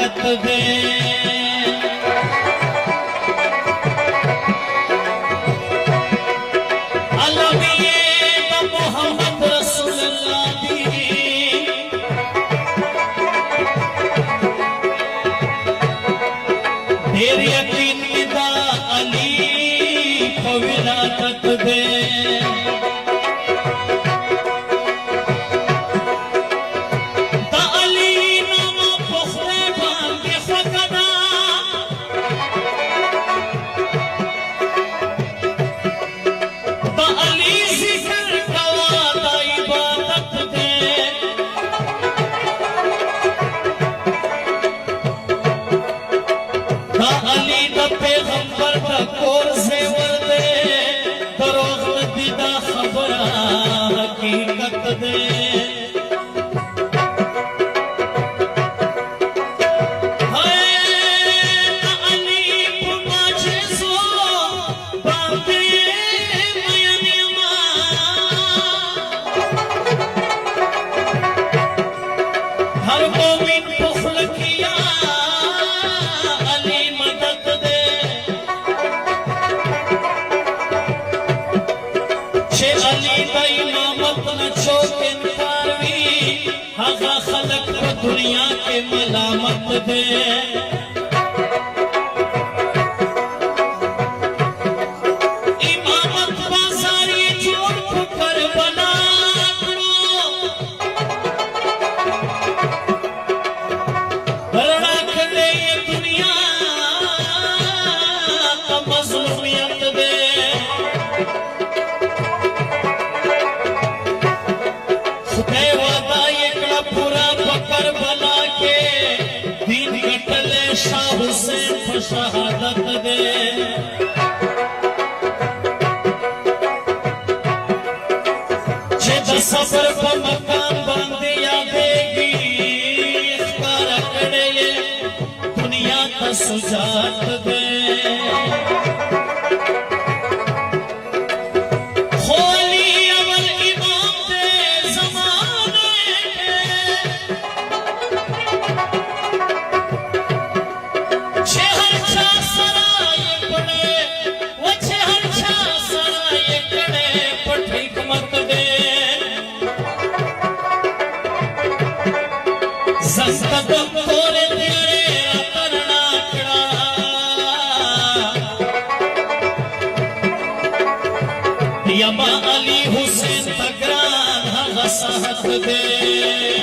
आदत दे अलविये तो मोहम्मद रसूलुल्लाह दी ढेर यकीन विदा अली को विलादत दे दुनिया के मलामत दे इमामत बाजारी छोड़ कर बना रख दे ये दुनिया का मज़लूमियत दे खुदे वादा ये कड़ा पूरा कर बना के दीन कटले शाह हुसैन शहादत दे जे सफर का मकाम बांधे यादेगी इख्तार करे ये दुनिया का सुजात दे यमा अली हुसैन तगरान हसहत दे